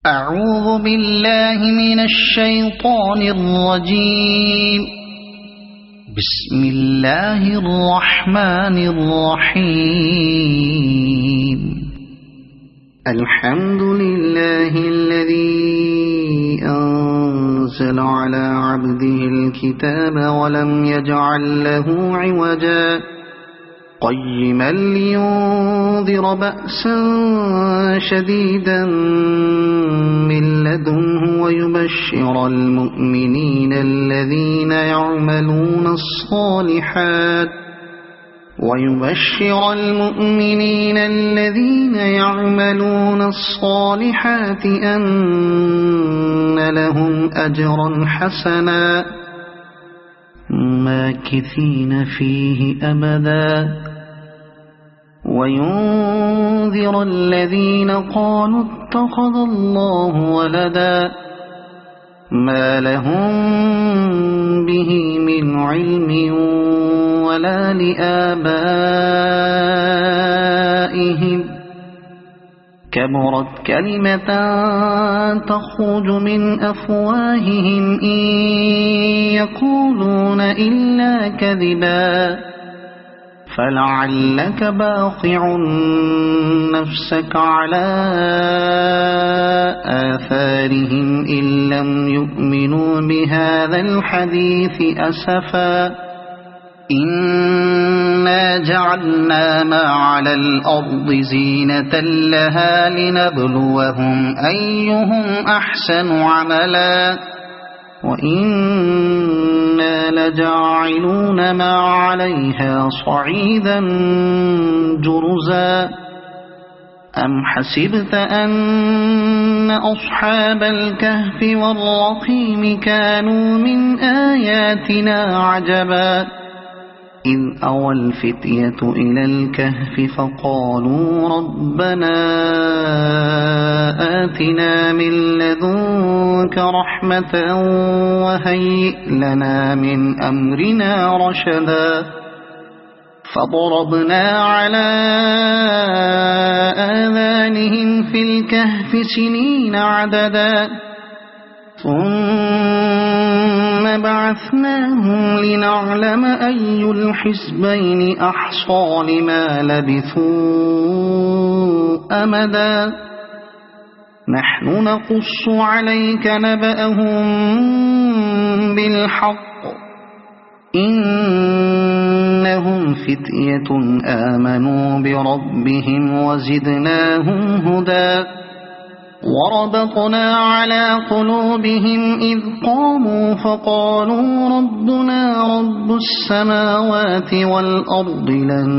أعوذ بالله من الشيطان الرجيم. بسم الله الرحمن الرحيم. الحمد لله الذي أنزل على عبده الكتاب ولم يجعل له عوجا قيما لينذر بأسا شديدا من لدنه ويبشر المؤمنين الذين يعملون الصالحات أن لهم أجرا حسنا ماكثين فيه أبدا وينذر الذين قالوا اتخذ الله ولدا ما لهم به من علم ولا لآبائهم كبرت كلمة تخرج من أفواههم إن يقولون إلا كذبا فلعلك باخع نفسك على آثارهم إن لم يؤمنوا بهذا الحديث أسفا إنا جعلنا ما على الأرض زينة لها لنبلوهم أيهم أحسن عملا وإنا لجاعلون ما عليها صعيدا جرزا أم حسبت أن أصحاب الكهف والرقيم كانوا من آياتنا عجبا إذ أوى الفتية إلى الكهف فقالوا ربنا آتنا من لدنك رحمة وهيئ لنا من أمرنا رشدا فضربنا على آذانهم في الكهف سنين عددا ثم بعثناهم لنعلم أي الحزبين أحصى لما لبثوا أمدا نحن نقص عليك نبأهم بالحق إنهم فتية آمنوا بربهم وزدناهم هدى وربطنا على قلوبهم إذ قاموا فقالوا ربنا رب السماوات والأرض لن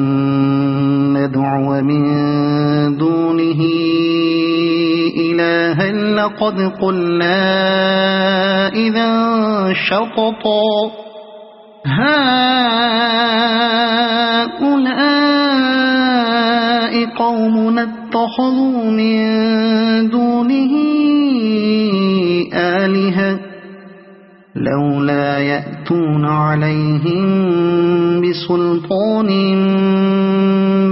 ندعو من دونه إلها لقد قلنا إذا شططا هؤلاء قومنا اتخذوا من دونه آلهة لولا يأتون عليهم بسلطان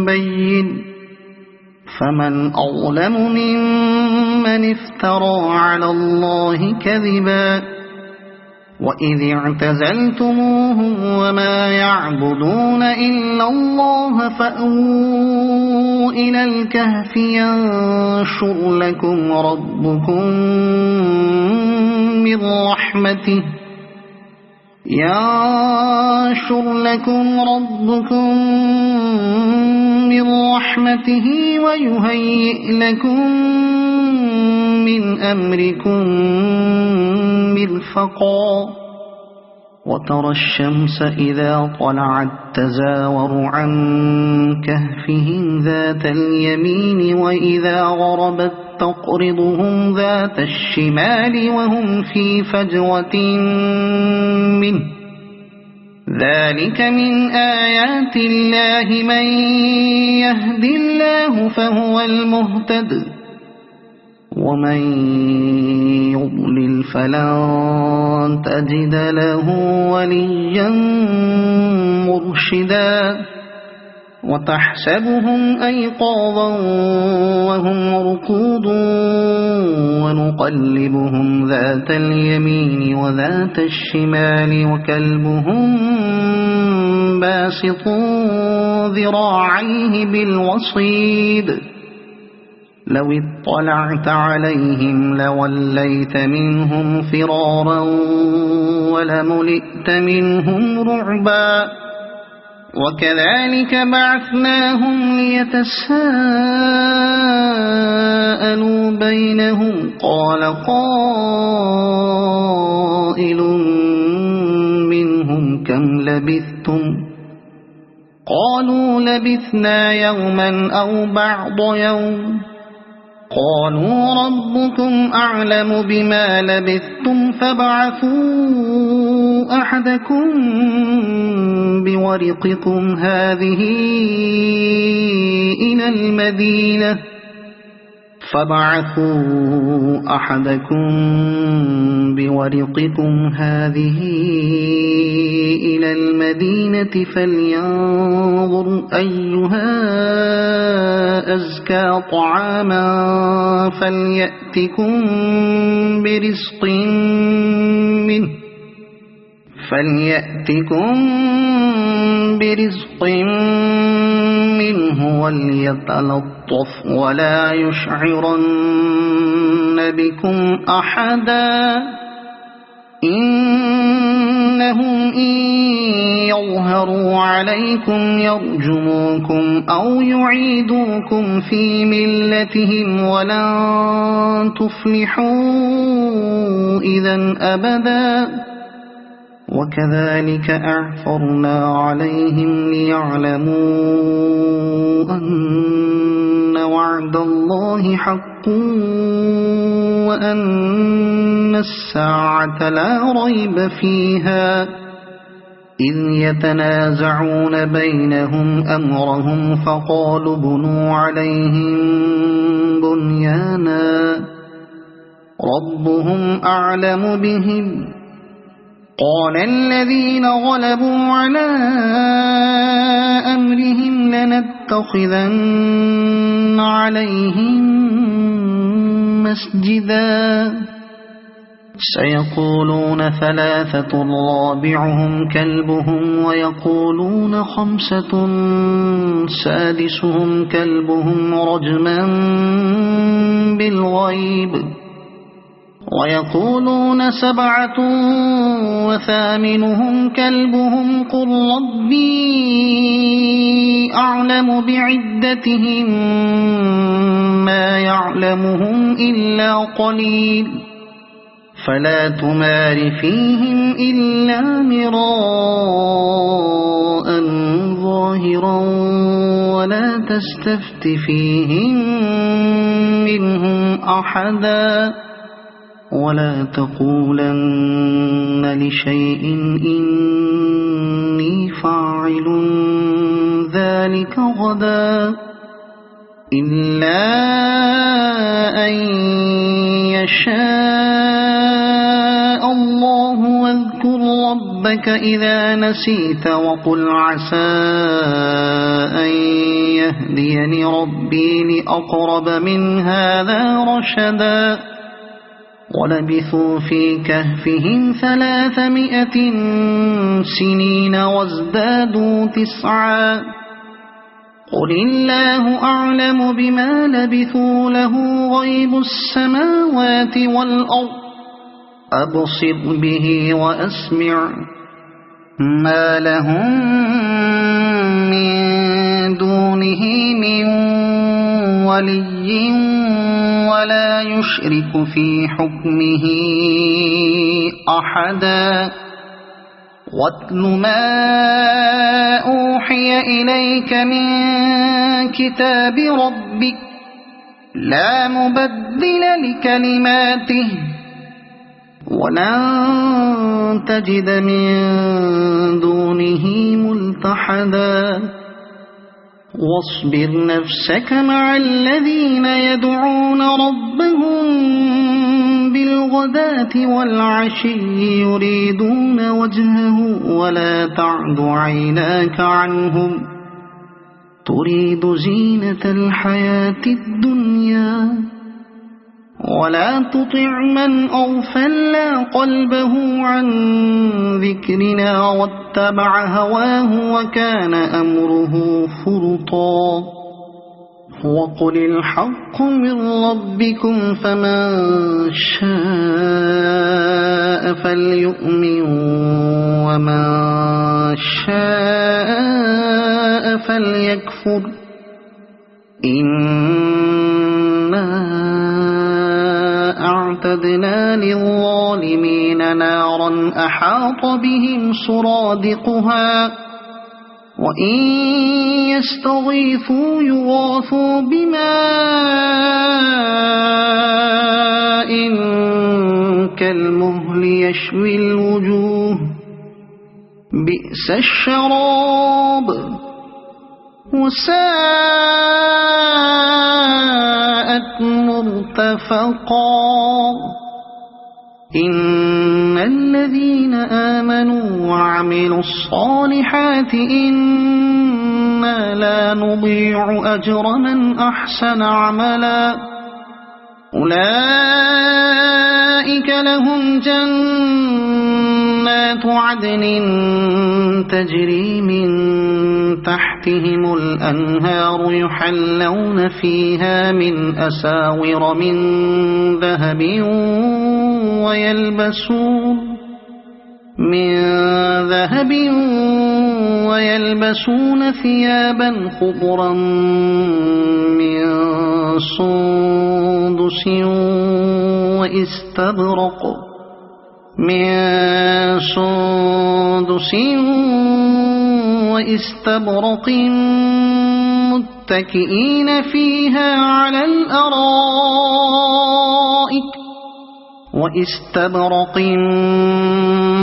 بين فمن أظلم ممن افترى على الله كذبا وإذ اعتزلتموهم وما يعبدون إلا الله فأووا إلى الكهف ينشر لكم ربكم من رحمته ويهيئ لكم من أمركم مرفقا وترى الشمس إذا طلعت تزاور عن كهفهم ذات اليمين وإذا غربت تقرضهم ذات الشمال وهم في فجوة منه ذلك من آيات الله من يهد الله فهو المهتد ومن يضلل فلن تجد له وليا مرشدا وتحسبهم أيقاظا وهم رقود ونقلبهم ذات اليمين وذات الشمال وكلبهم باسط ذراعيه بالوصيد لو اطلعت عليهم لوليت منهم فرارا ولملئت منهم رعبا وكذلك بعثناهم ليتساءلوا بينهم قال قائل منهم كم لبثتم قالوا لبثنا يوما أو بعض يوم قالوا ربكم أعلم بما لبثتم فابعثوا أحدكم بورقكم هذه إلى المدينة فلينظر أيها أزكى طعاما فليأتكم برزق منه وليتلطف ولا يشعرن بكم أحدا إنهم إن يظهروا عليكم يرجموكم أو يعيدوكم في ملتهم ولن تفلحوا إذا أبدا وكذلك أعثرنا عليهم ليعلموا أن وعد الله حق وأن الساعة لا ريب فيها إذ يتنازعون بينهم أمرهم فقالوا بنوا عليهم بنيانا ربهم أعلم بهم قال الذين غلبوا على أمرهم لنتخذن عليهم مسجدا سيقولون ثلاثة رابعهم كلبهم ويقولون خمسة سادسهم كلبهم رجما بالغيب ويقولون سبعة وثامنهم كلبهم قل ربي أعلم بعدتهم ما يعلمهم إلا قليل فلا تمار فيهم إلا مراء ظاهرا ولا تستفت فيهم منهم أحدا ولا تقولن لشيء إني فاعل ذلك غدا إلا أن يشاء الله واذكر ربك إذا نسيت وقل عسى أن يهديني ربي لأقرب من هذا رشدا ولبثوا في كهفهم 300 سنين وازدادوا 9 قل الله أعلم بما لبثوا له غيب السماوات والأرض أبصر به وأسمع ما لهم من دونه من ولي ولا يشرك في حكمه أحدا واتل ما أوحي إليك من كتاب ربك لا مبدل لكلماته ولن تجد من دونه ملتحدا واصبر نفسك مع الذين يدعون ربهم بالغداة والعشي يريدون وجهه ولا تعد عيناك عنهم تريد زينة الحياة الدنيا ولا تطع من أغفلنا قلبه عن ذكرنا واتبع هواه وكان أمره فرطا وقل الحق من ربكم فمن شاء فليؤمن ومن شاء فليكفر إنا أعتدنا للظالمين نارا أحاط بهم سرادقها وإن يستغيثوا يغاثوا بماء كالمهل يشوي الوجوه بئس الشراب وساءت مرتفقا إن الذين آمنوا وعملوا الصالحات إنا لا نضيع أجر من أحسن عملا أولئك لهم جنات عدن تجري من تحتهم الأنهار يحلون فيها من أساور من ذهب ويلبسون ثيابا خضرا من سندس واستبرق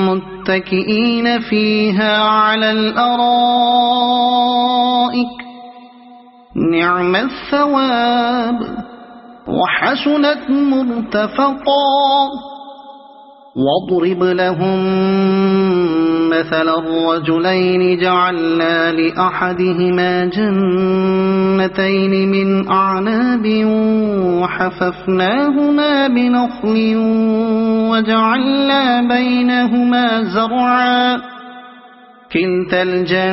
متكئين فيها على الأرائك نعم الثواب وحسنت مرتفقا واضرب لهم مثل الرجلين جعلنا لأحدهما جنتين من أعناب وحففناهما بنخل وجعلنا بينهما زرعا كلتا الجنتين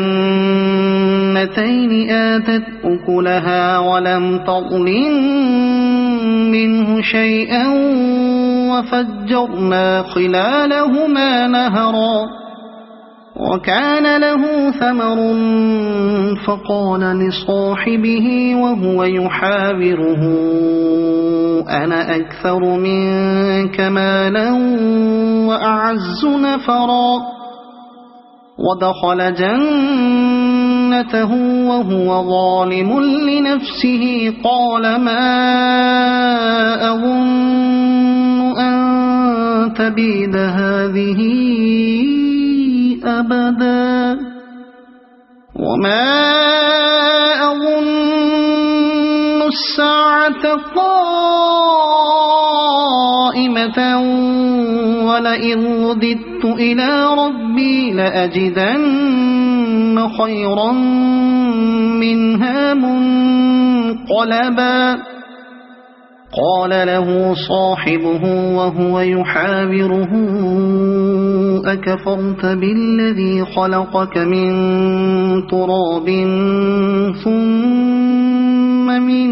آتت أكلها ولم تظلم منه شيئا وفجرنا خلالهما نهرا وكان له ثمر فقال لصاحبه وهو يحاوره أنا أكثر منك مالا وأعز نفرا ودخل جنته وهو ظالم لنفسه قال ما أظن أن تبيد هذه أبدا وما أظن الساعة قائمة ولئن رددت إلى ربي لأجدن خيرا منها منقلبا قال له صاحبه وهو يحاوره أكفرت بالذي خلقك من تراب ثم من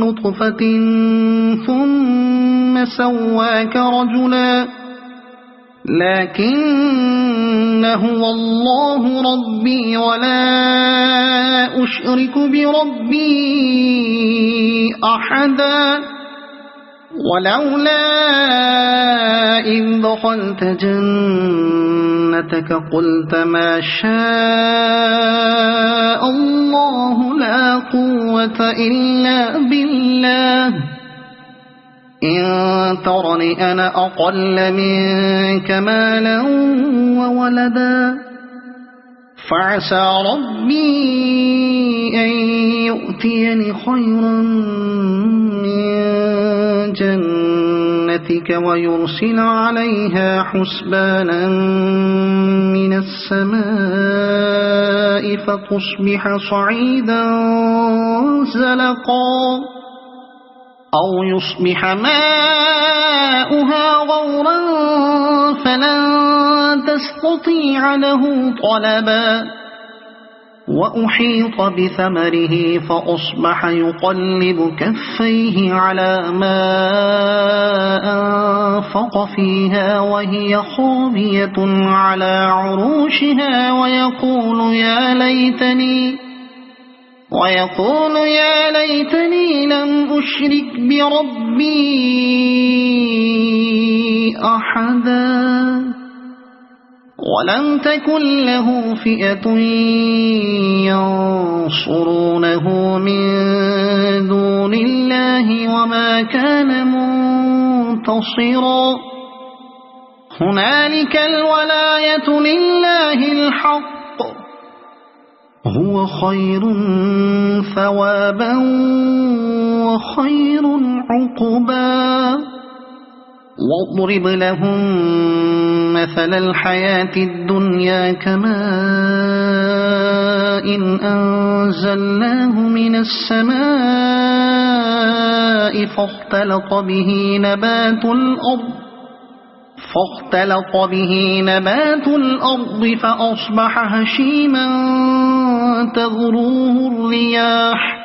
نطفة ثم سواك رجلا لكن هو الله ربي ولا أشرك بربي أحدا ولولا إذ دخلت جنتك قلت ما شاء الله لا قوة إلا بالله إن ترني أنا أقل منك مالا وولدا فعسى ربي أن يؤتيني خيرا من جنتك برحمتك ويرسل عليها حسبانا من السماء فتصبح صعيدا زلقا أو يصبح ماؤها غورا فلن تستطيع له طلبا وأحيط بثمره فأصبح يقلب كفيه على ما أنفق فيها وهي خاوية على عروشها ويقول يا ليتني لم أشرك بربي أحدا ولم تكن له فئة ينصرونه من دون الله وما كان منتصرا هنالك الولاية لله الحق هو خير ثوابا وخير عقبا واضرب لهم مثل الحياة الدنيا كماء إن أنزلناه من السماء فاختلط به نبات الأرض فأصبح هشيما تذروه الرياح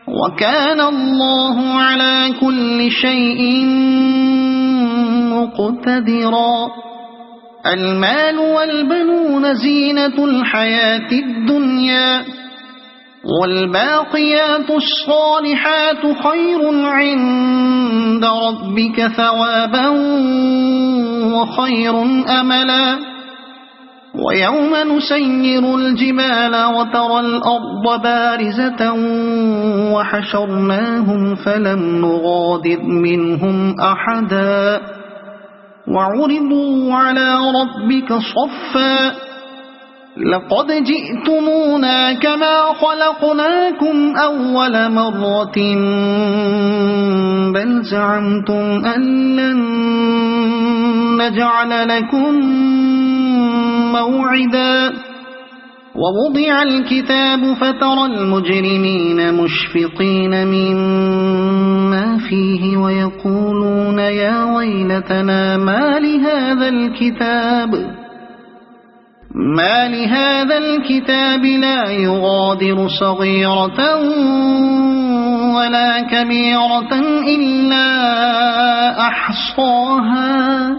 وكان الله على كل شيء مقتدرا المال والبنون زينة الحياة الدنيا والباقيات الصالحات خير عند ربك ثوابا وخير أملا ويوم نسير الجبال وترى الأرض بارزة وحشرناهم فلم نغادر منهم أحدا وعرضوا على ربك صفا لقد جئتمونا كما خلقناكم أول مرة بل زعمتم أن لن نجعل لكم موعدا ووضع الكتاب فترى المجرمين مشفقين مما فيه ويقولون يا ويلتنا ما لهذا الكتاب لا يغادر صغيرة ولا كبيرة إلا أحصاها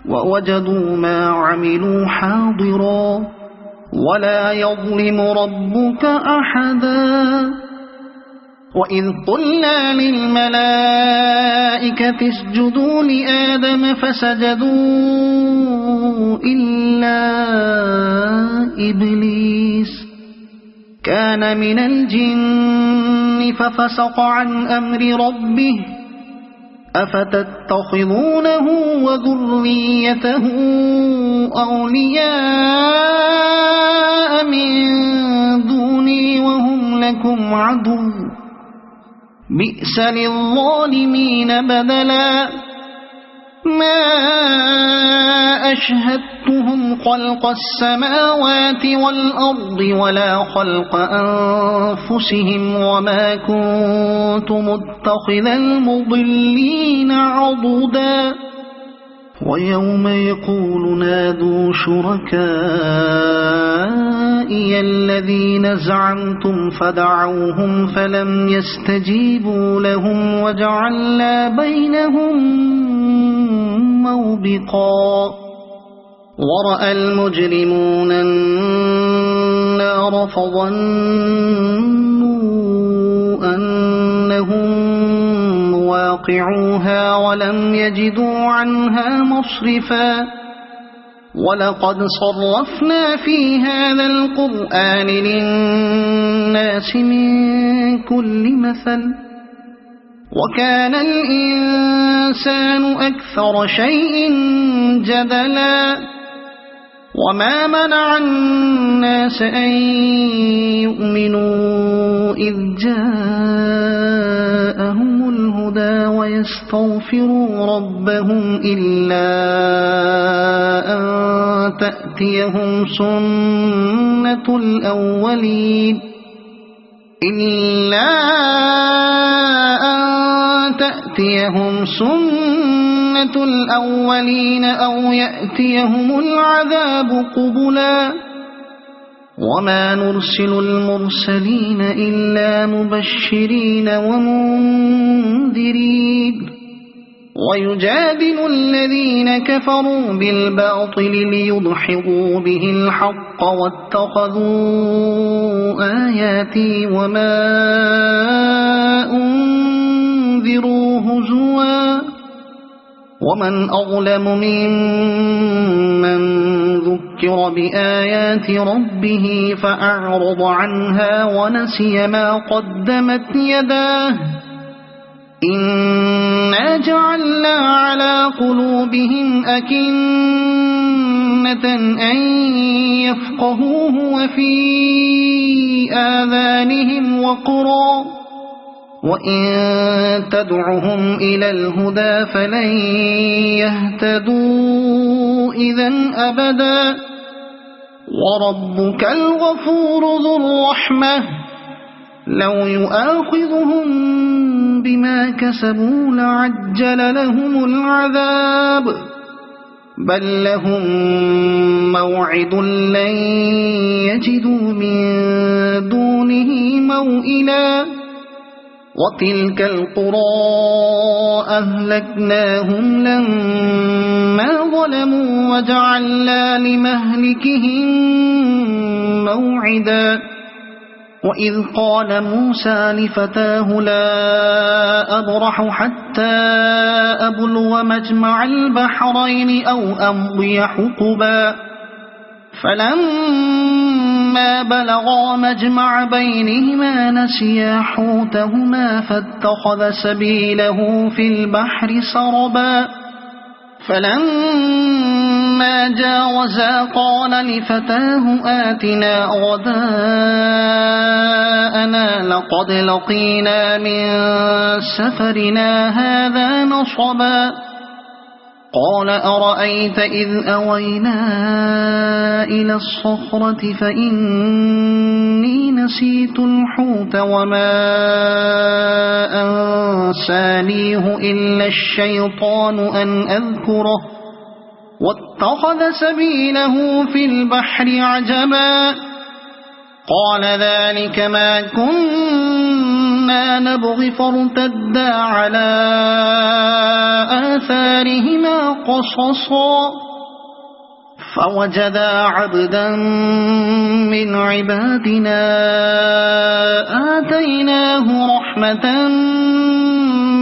ووجدوا ما عملوا حاضرا ولا يظلم ربك أحدا وإذ قلنا للملائكة اسجدوا لآدم فسجدوا إلا إبليس كان من الجن ففسق عن أمر ربه أفتتخذونه وذريته أولياء من دوني وهم لكم عدو بئس للظالمين بدلا ما أشهدتهم خلق السماوات والأرض ولا خلق أنفسهم وما كنت متخذ المضلين عضدا ويوم يقول نادوا شركائي الذين زعمتم فدعوهم فلم يستجيبوا لهم وجعلنا بينهم موبقا ورأى المجرمون النار فظنوا أنهم واقعوها ولم يجدوا عنها مصرفا ولقد صرفنا في هذا القرآن للناس من كل مثل وكان الإنسان أكثر شيء جدلا وما منع الناس أن يؤمنوا إذ جاءهم الهدى الهدى ويستغفروا ربهم إلا أن تأتيهم سنة الأولين أو يأتيهم العذاب قبلا وما نرسل المرسلين إلا مبشرين ومنذرين ويجادل الذين كفروا بالباطل ليدحضوا به الحق واتخذوا آياتي وما أنذروا هزوا ومن أظلم ممن ذكر بآيات ربه فأعرض عنها ونسي ما قدمت يداه إنا جعلنا على قلوبهم أكنة أن يفقهوه وفي آذانهم وقرا وإن تدعهم إلى الهدى فلن يهتدوا إذن أبدا وربك الغفور ذو الرحمة لو يؤاخذهم بما كسبوا لعجل لهم العذاب بل لهم موعد لن يجدوا من دونه موئلا وتلك القرى أهلكناهم لما ظلموا وجعلنا لمهلكهم موعدا وإذ قال موسى لفتاه لا أبرح حتى أبلغ مجمع البحرين أو أمضي حقبا فلما بلغا مجمع بينهما نسيا حوتهما فاتخذ سبيله في البحر سربا فلما جاوزا قال لفتاه آتنا غداءنا لقد لقينا من سفرنا هذا نصبا قال أرأيت إذ أوينا إلى الصخرة فإني نسيت الحوت وما أنسانيه إلا الشيطان أن أذكره واتخذ سبيله في البحر عجبا قال ذلك ما كنا نبغي فارتدا على آثارهما قصصا فوجدا عبدا من عبادنا آتيناه رحمة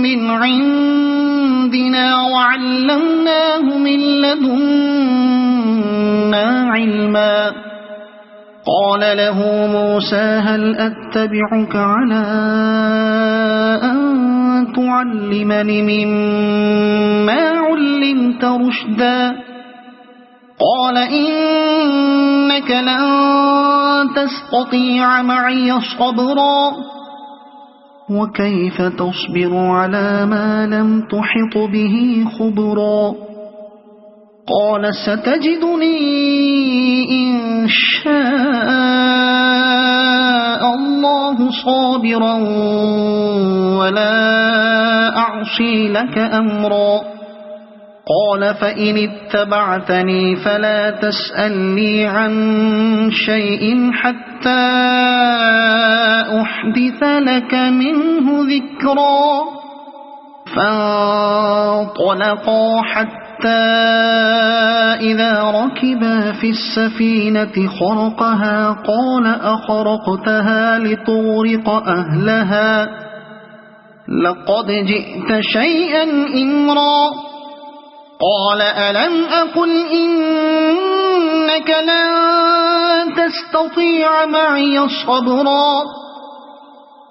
من عندنا وعلمناه من لدنا علما قال له موسى هل أتبعك على أن تعلمني مما علمت رشدا قال إنك لن تستطيع معي صبرا وكيف تصبر على ما لم تحط به خبرا قال ستجدني إن شاء الله صابرا ولا أعصي لك أمرا قال فإن اتبعتني فلا تسألني عن شيء حتى أحدث لك منه ذكرا فانطلقا حتى إذا ركبا في السفينة خرقها قال أخرقتها لتغرق أهلها لقد جئت شيئا إمرا قال ألم أقل إنك لن تستطيع معي صبرا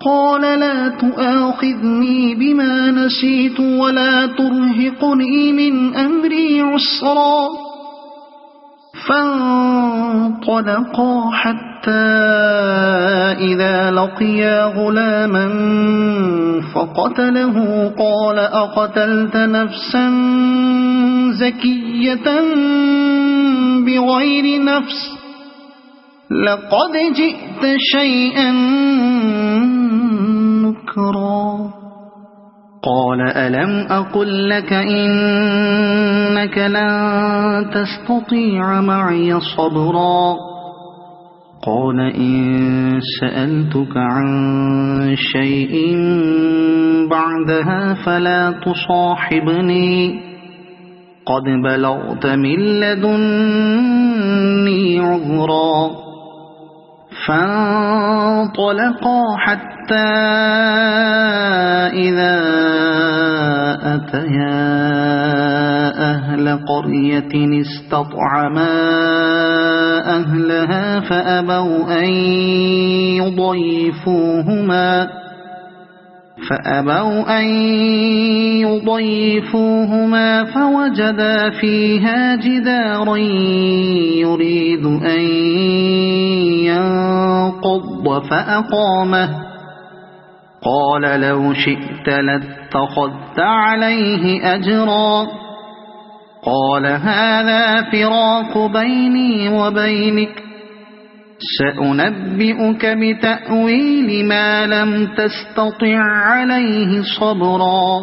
قال لا تؤاخذني بما نسيت ولا ترهقني من أمري عسرا فانطلقا حتى حتى إذا لقيا غلاما فقتله قال أقتلت نفسا زكية بغير نفس لقد جئت شيئا نكرا قال ألم أقل لك إنك لن تستطيع معي صبرا قال إن سألتك عن شيء بعدها فلا تصاحبني قد بلغت من لدني عذرا فانطلقا حتى إذا أتيا أهل قرية استطعما أهلها فأبوا أن يضيفوهما فوجدا فيها جدارا يريد أن ينقض فأقامه قال لو شئت لاتخذت عليه أجرا قال هذا فراق بيني وبينك سأنبئك بتأويل ما لم تستطع عليه صبرا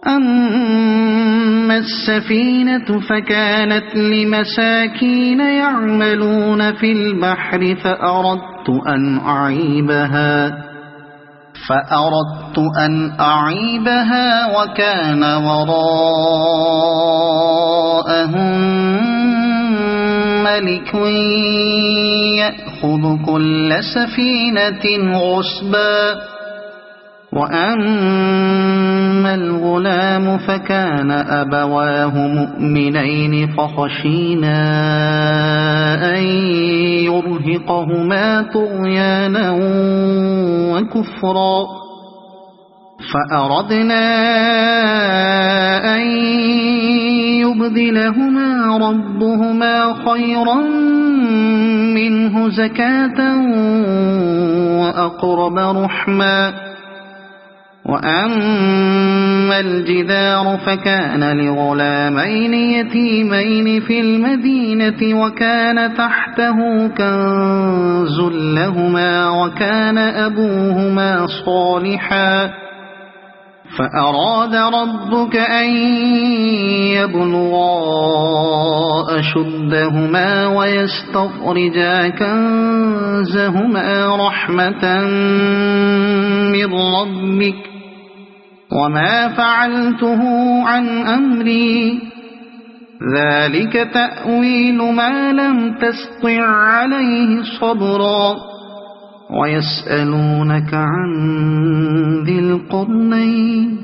أما السفينة فكانت لمساكين يعملون في البحر فأردت أن أعيبها وكان وراءهم ملك يأخذ كل سفينة غصبا وأما الغلام فكان أبواه مؤمنين فخشينا أن يرهقهما طغيانا وكفرا فأردنا أن يبدلهما ربهما خيرا منه زكاة وأقرب رحما وأما الجدار فكان لغلامين يتيمين في المدينة وكان تحته كنز لهما وكان أبوهما صالحا فأراد ربك أن يبلغا أشدهما ويستخرجا كنزهما رحمة من ربك وما فعلته عن أمري ذلك تأويل ما لم تستطع عليه صبرا ويسألونك عن ذي القرنين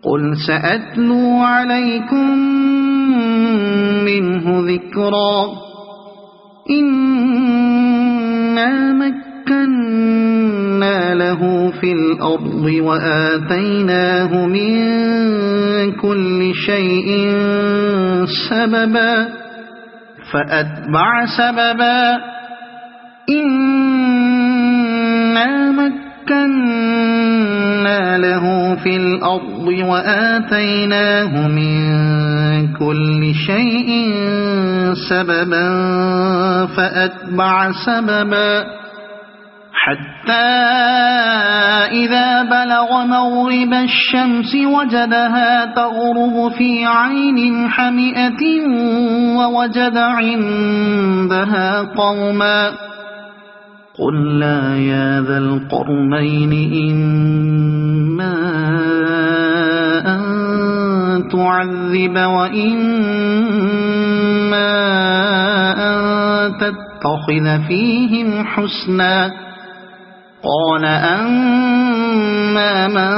قل سأتلو عليكم منه ذكرا إنا مكنا له في الأرض وآتيناه من كل شيء سببا فأتبع سببا إنا مكنا له في الأرض وآتيناه من كل شيء سببا فأتبع سببا حتى إذا بلغ مغرب الشمس وجدها تغرب في عين حمئة ووجد عندها قوما قلنا يا ذا القرنين إما أن تعذب وإما أن تتخذ فيهم حسنا قال أما من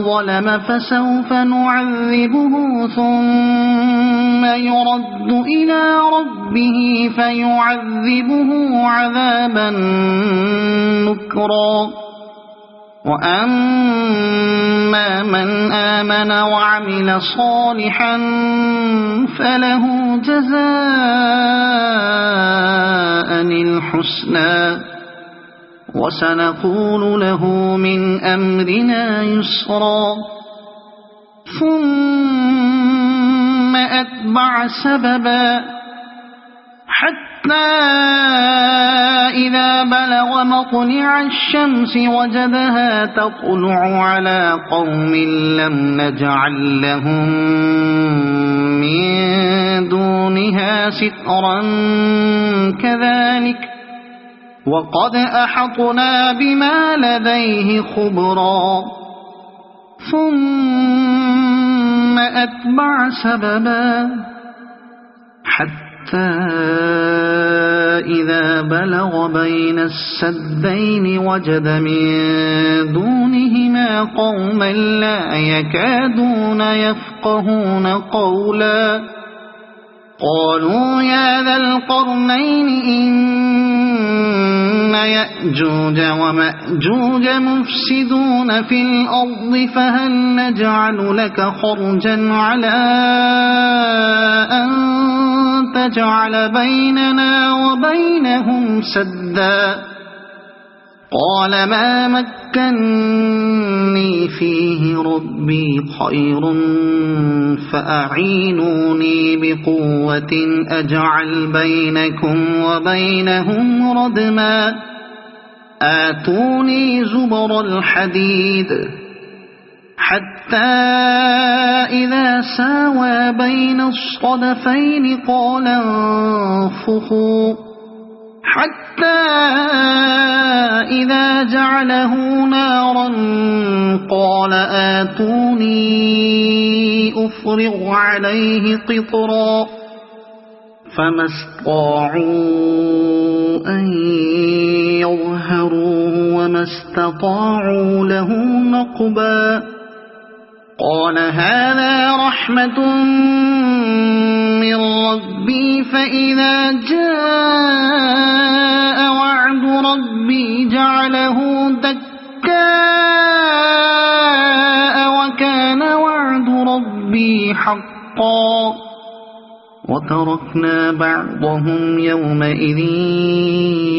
ظلم فسوف نعذبه ثم يرد إلى ربه فيعذبه عذابا نكرا وأما من آمن وعمل صالحا فله جزاء الحسنى وسنقول له من أمرنا يسرا ثم أتبع سببا حتى إذا بلغ مطلع الشمس وجدها تطلع على قوم لم نجعل لهم من دونها سترا كذلك وقد أحطنا بما لديه خبرا ثم أتبع سببا حتى إذا بلغ بين السدين وجد من دونهما قوما لا يكادون يفقهون قولا قالوا يا ذا القرنين إن يأجوج ومأجوج مفسدون في الأرض فهل نجعل لك خرجا على أن تجعل بيننا وبينهم سدا قال ما مكني فيه ربي خير فأعينوني بقوة أجعل بينكم وبينهم ردما آتوني زبر الحديد حتى إذا ساوى بين الصدفين قال انفخوا حتى إذا جعله نارا قال آتوني أفرغ عليه قطرا فما استطاعوا أن يظهروه وما استطاعوا له نقبا قال هذا رحمة من ربي فإذا جاء وعد ربي جعله دكاء وكان وعد ربي حقا وتركنا بعضهم يومئذ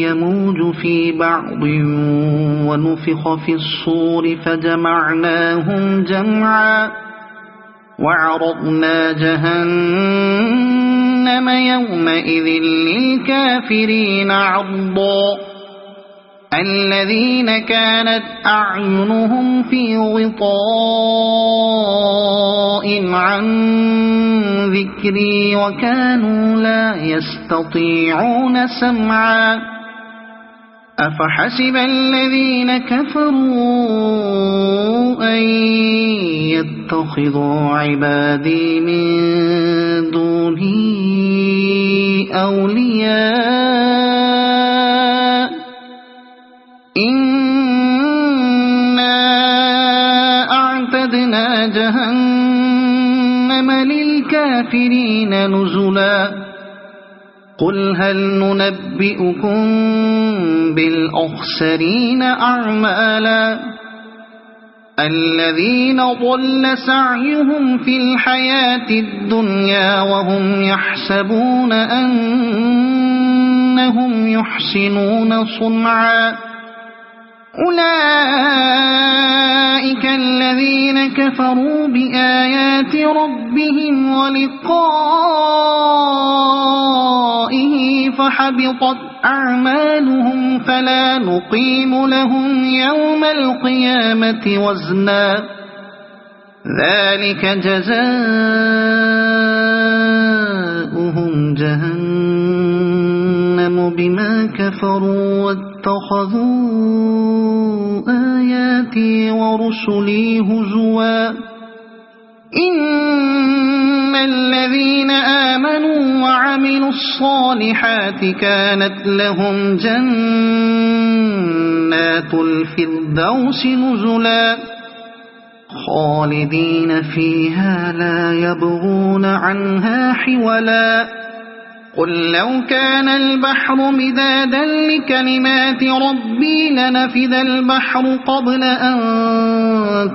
يموج في بعض ونفخ في الصور فجمعناهم جمعا وعرضنا جهنم يومئذ للكافرين عرضا الذين كانت أعينهم في غطاء عن ذكري وكانوا لا يستطيعون سمعا أفحسب الذين كفروا أن يتخذوا عبادي من دوني أولياء إنا أعتدنا جهنم للكافرين نزلا قل هل ننبئكم بالأخسرين أعمالا الذين ضل سعيهم في الحياة الدنيا وهم يحسبون أنهم يحسنون صنعا أولئك الذين كفروا بآيات ربهم ولقائه فحبطت أعمالهم فلا نقيم لهم يوم القيامة وزنا ذلك جزاؤهم جهنم بما كفروا واتخذوا آياتي ورسلي هزوا إن الذين آمنوا وعملوا الصالحات كانت لهم جنات الفردوس نزلا خالدين فيها لا يبغون عنها حولا قل لو كان البحر مدادا لكلمات ربي لنفذ البحر قبل أن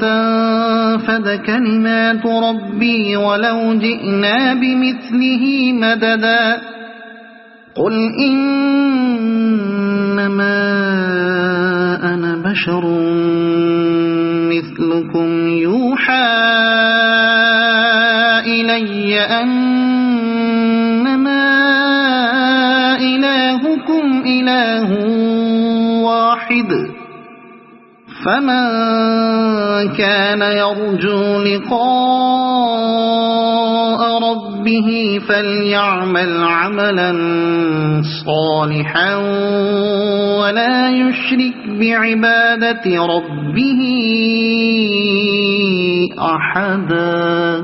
تنفد كلمات ربي ولو جئنا بمثله مددا قل إنما أنا بشر مثلكم يوحى إلي أنما إلهكم إله واحد فمن كان يرجو لقاء ربه فليعمل عملا صالحا ولا يشرك بعبادة ربه أحدا.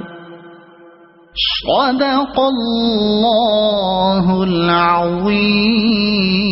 صدق الله العظيم.